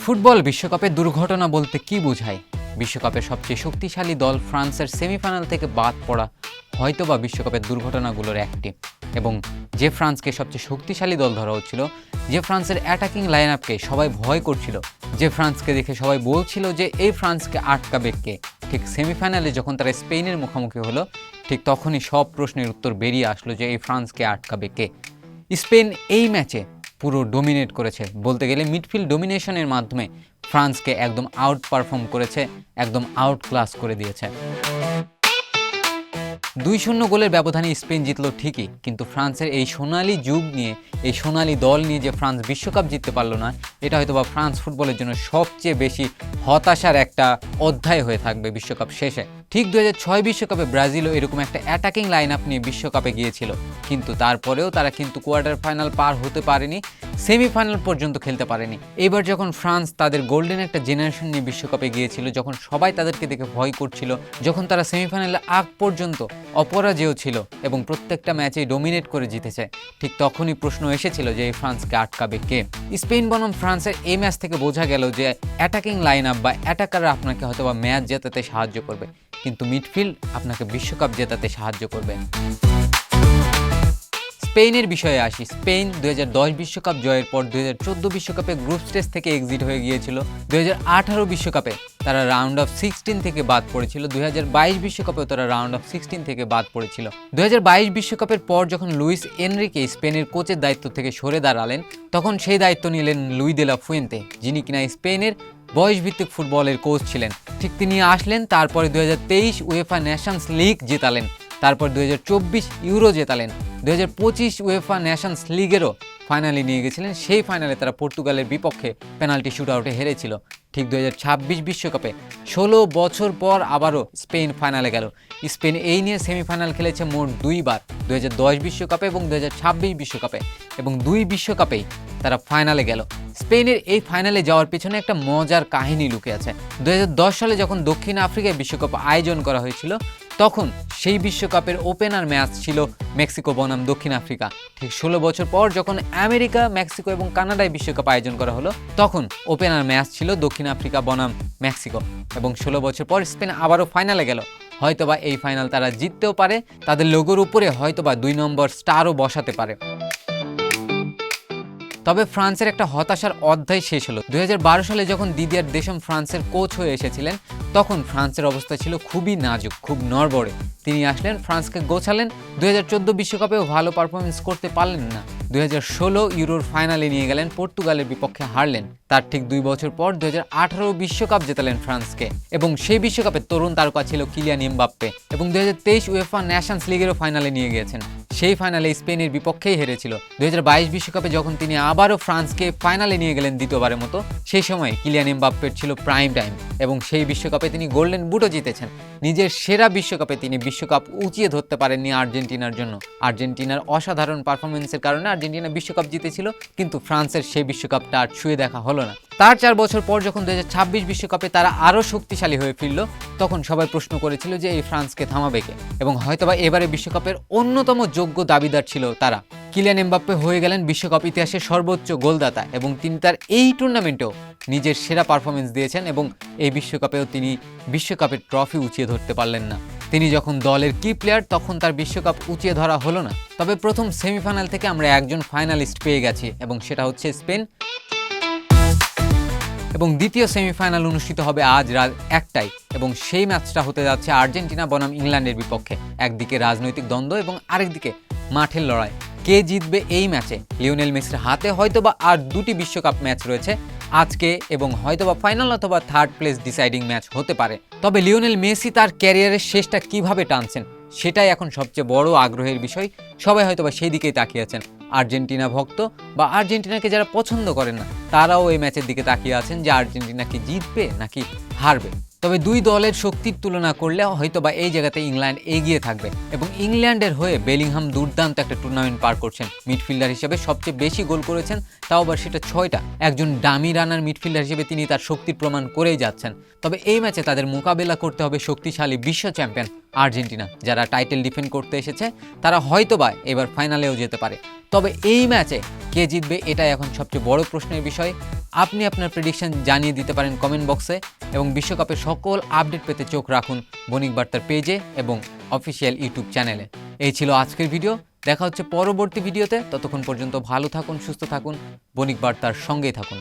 Football বিশ্বকাপে দুর্ঘটনা বলতে কি বোঝায়? বিশ্বকাপের সবচেয়ে শক্তিশালী দল ফ্রান্সের সেমিফাইনাল থেকে বাদ পড়া হয়তোবা বিশ্বকাপের দুর্ঘটনাগুলোর একটি। এবং যে ফ্রান্সকে সবচেয়ে শক্তিশালী দল ধরা হচ্ছিল, যে ফ্রান্সের অ্যাটাকিং লাইন আপকে সবাই ভয় করছিল, যে ফ্রান্সকে দেখে সবাই বলছিল যে এই ফ্রান্সকে আটকাবে কে, ঠিক সেমিফাইনালে যখন তারা স্পেনের মুখোমুখি হলো, ঠিক তখনই সব প্রশ্নের উত্তর বেরিয়ে আসলো যে এই ফ্রান্সকে আটকাবে কে। স্পেন এই ম্যাচে পুরো ডোমিনেট করেছে, বলতে গেলে মিডফিল্ড ডোমিনেশনের মাধ্যমে ফ্রান্সকে একদম আউট পারফর্ম করেছে, একদম আউট ক্লাস করে দিয়েছে। 2-0 গোলের ব্যবধানে স্পেন জিতলো ঠিকই, কিন্তু ফ্রান্সের এই সোনালী যুগ নিয়ে, এই সোনালী দল নিয়ে যে ফ্রান্স বিশ্বকাপ জিততে পারলো না, এটা হয়তোবা ফ্রান্স ফুটবলের জন্য সবচেয়ে বেশি হতাশার একটা অধ্যায় হয়ে থাকবে বিশ্বকাপ শেষে। ঠিক 2006 বিশ্বকাপে ব্রাজিলও এরকম একটা অ্যাটাকিং লাইন আপ নিয়ে বিশ্বকাপে গিয়েছিল, কিন্তু তারপরেও তারা কিন্তু কোয়ার্টার ফাইনাল পার হতে পারেনি, সেমিফাইনাল পর্যন্ত খেলতে পারেনি। এবার যখন ফ্রান্স তাদের গোল্ডেন একটা জেনারেশন নিয়ে বিশ্বকাপে গিয়েছিল, যখন সবাই তাদেরকে দেখে ভয় করছিল, যখন তারা সেমিফাইনালে আগ পর্যন্ত অপরাজেয় ছিল এবং প্রত্যেকটা ম্যাচেই ডোমিনেট করে জিতেছে, ঠিক তখনই প্রশ্ন এসেছিল যে এই ফ্রান্সকে আটকাবে কে। স্পেন বনাম ফ্রান্সের এই ম্যাচ থেকে বোঝা গেল যে অ্যাটাকিং লাইন আপ বা অ্যাটাকাররা আপনাকে হয়তোবা ম্যাচ জেতাতে সাহায্য করবে, কিন্তু মিডফিল্ড আপনাকে বিশ্বকাপ জেতাতে সাহায্য করবে। স্পেনের বিষয়ে আসি। স্পেন 2010 বিশ্বকাপ জয়ের পর 2014 বিশ্বকাপে গ্রুপ স্টেজ থেকে এক্সিট হয়ে গিয়েছিল। 2018 বিশ্বকাপে তারা রাউন্ড অফ 16 থেকে বাদ পড়েছিল। 2022 বিশ্বকাপেও তারা রাউন্ড অফ 16 থেকে বাদ পড়েছিল। 2022 বিশ্বকাপের পর যখন লুইস এনরিকে স্পেনের কোচের দায়িত্ব থেকে সরে দাঁড়ালেন, তখন সেই দায়িত্ব নিলেন লুই দে লা ফুয়েন্তে, যিনি কিনা স্পেনের বয়সভিত্তিক ফুটবলের কোচ ছিলেন। ঠিক তিনি আসলেন, তারপরে 2023 উয়েফা নেশনস লিগ জেতালেন, তারপর 2024 ইউরো জেতালেন, 2025 উয়েফা নেশনস লিগেরও ফাইনালে নিয়ে গেছিলেন। সেই ফাইনালে তারা পর্তুগালের বিপক্ষে পেনাল্টি শুট আউটে হেরেছিল। ঠিক 2026 বিশ্বকাপে 16 বছর পর আবারও স্পেন ফাইনালে গেল। স্পেন এই নিয়ে সেমিফাইনাল খেলেছে মোট 2 বার, 2010 বিশ্বকাপে এবং 2026 বিশ্বকাপে, এবং 2 বিশ্বকাপেই তারা ফাইনালে গেল। স্পেনের এই ফাইনালে যাওয়ার পেছনে একটা মজার কাহিনী লুকে আছে। 2010 সালে যখন দক্ষিণ আফ্রিকায় বিশ্বকাপ আয়োজন করা হয়েছিল, তখন সেই বিশ্বকাপের ওপেনার ম্যাচ ছিল মেক্সিকো বনাম দক্ষিণ আফ্রিকা। ঠিক 16 বছর পর যখন আমেরিকা, মেক্সিকো এবং কানাডায় বিশ্বকাপ আয়োজন করা হলো, তখন ওপেনার ম্যাচ ছিল দক্ষিণ আফ্রিকা বনাম মেক্সিকো, এবং 16 বছর পর স্পেন আবারও ফাইনালে গেল। হয়তোবা এই ফাইনাল তারা জিততেও পারে, তাদের লোগোর উপরে হয়তোবা 2 নম্বর স্টারও বসাতে পারে। তবে ফ্রান্সের একটা হতাশার অধ্যায় শেষ হলো। 2012 সালে যখন দিদিয়ার দেশম ফ্রান্সের কোচ হয়ে এসেছিলেন, তখন ফ্রান্সের অবস্থা ছিল খুবই নাজুক, খুব নড়বড়ে। তিনি আসলেন, ফ্রান্সকে গোছালেন। 2014 বিশ্বকাপেও ভালো পারফরমেন্স করতে পারলেন না। 2016 ইউরোর ফাইনালে নিয়ে গেলেন, পর্তুগালের বিপক্ষে হারলেন। তার ঠিক 2 বছর পর 2018 বিশ্বকাপ জেতালেন ফ্রান্সকে, এবং সেই বিশ্বকাপে তরুণ তারকা ছিল কিলিয়ান এমবাপ্পে, এবং 2023 উয়েফা নেশনস লিগেরও ফাইনালে নিয়ে গিয়েছেন। সেই ফাইনালে স্পেনের বিপক্ষেই হেরেছিল। 2022 বিশ্বকাপে যখন তিনি আবারও ফ্রান্সকে ফাইনালে নিয়ে গেলেন দ্বিতীয়বারের মতো, সেই সময় কিলিয়ান এমবাপ্পের ছিল প্রাইম টাইম, এবং সেই বিশ্বকাপে তিনি গোল্ডেন বুটও জিতেছেন। নিজের সেরা বিশ্বকাপে তিনি বিশ্বকাপ উঁচিয়ে ধরতে পারেননি আর্জেন্টিনার জন্য। আর্জেন্টিনার অসাধারণ পারফরমেন্সের কারণে আর্জেন্টিনা বিশ্বকাপ জিতেছিল, কিন্তু ফ্রান্সের সেই বিশ্বকাপটা আর ছুঁয়ে দেখা হলো না। তার 4 বছর পর যখন 2026 বিশ্বকাপে তারা আরও শক্তিশালী হয়ে ফিরল, তখন সবাই প্রশ্ন করেছিল যে এই ফ্রান্সকে থামাবে কে, এবং হয়তোবা এবারে বিশ্বকাপের অন্যতম যোগ্য দাবিদার ছিল তারা। কিলিয়ান এমবাপ্পে হয়ে গেলেন বিশ্বকাপ ইতিহাসের সর্বোচ্চ গোলদাতা, এবং তিনি তার এই টুর্নামেন্টেও নিজের সেরা পারফরমেন্স দিয়েছেন, এবং এই বিশ্বকাপেও তিনি বিশ্বকাপের ট্রফি উঁচিয়ে ধরতে পারলেন না। তিনি যখন দলের কি প্লেয়ার, তখন তার বিশ্বকাপ উঁচিয়ে ধরা হলো না। তবে প্রথম সেমিফাইনাল থেকে আমরা একজন ফাইনালিস্ট পেয়ে গেছি, এবং সেটা হচ্ছে স্পেন। এবং দ্বিতীয় সেমিফাইনাল অনুষ্ঠিত হবে আজ রাত 1টায়, এবং সেই ম্যাচটা হতে যাচ্ছে আর্জেন্টিনা বনাম ইংল্যান্ডের বিপক্ষে। একদিকে রাজনৈতিক দ্বন্দ্ব এবং আরেকদিকে মাঠের লড়াই। কে জিতবে এই ম্যাচে? লিওনেল মেসির হাতে হয়তোবা আর 2টি বিশ্বকাপ ম্যাচ রয়েছে আজকে, এবং হয়তোবা ফাইনাল অথবা থার্ড প্লেস ডিসাইডিং ম্যাচ হতে পারে। তবে লিওনেল মেসি তার ক্যারিয়ারের শেষটা কিভাবে টানছেন, সেটাই এখন সবচেয়ে বড় আগ্রহের বিষয়। সবাই হয়তোবা সেই দিকেই তাকিয়ে আছেন। আর্জেন্টিনা ভক্ত বা আর্জেন্টিনাকে যারা পছন্দ করেন না, তারাও এই ম্যাচের দিকে তাকিয়ে আছেন যে আর্জেন্টিনা কি জিতবে নাকি হারবে। তবে 2 দলের শক্তির তুলনা করলে হয়তোবা এই জায়গাতে ইংল্যান্ড এগিয়ে থাকবে, এবং ইংল্যান্ডের হয়ে বেলিংহাম দুর্দান্ত একটা টুর্নামেন্ট পার করছেন। মিডফিল্ডার হিসেবে সবচেয়ে বেশি গোল করেছেন, তাও আবার সেটা 6টা। একজন ডামি রানার মিডফিল্ডার হিসেবে তিনি তার শক্তির প্রমাণ করেই যাচ্ছেন। তবে এই ম্যাচে তাদের মোকাবেলা করতে হবে শক্তিশালী বিশ্ব চ্যাম্পিয়ন আর্জেন্টিনা, যারা টাইটেল ডিফেন্ড করতে এসেছে। তারা হয়তোবা এবার ফাইনালেও যেতে পারে। তবে এই ম্যাচে কে জিতবে, এটাই এখন সবচেয়ে বড় প্রশ্নের বিষয়। আপনি আপনার প্রেডিকশন জানিয়ে দিতে পারেন কমেন্ট বক্সে এবং বিশ্বকাপের সকল আপডেট পেতে চোখ রাখুন বণিক বার্তার পেজে এবং অফিসিয়াল ইউটিউব চ্যানেলে। এই ছিল আজকের ভিডিও, দেখা হচ্ছে পরবর্তী ভিডিওতে। ততক্ষণ পর্যন্ত ভালো থাকুন, সুস্থ থাকুন, বণিক বার্তার সঙ্গেই থাকুন।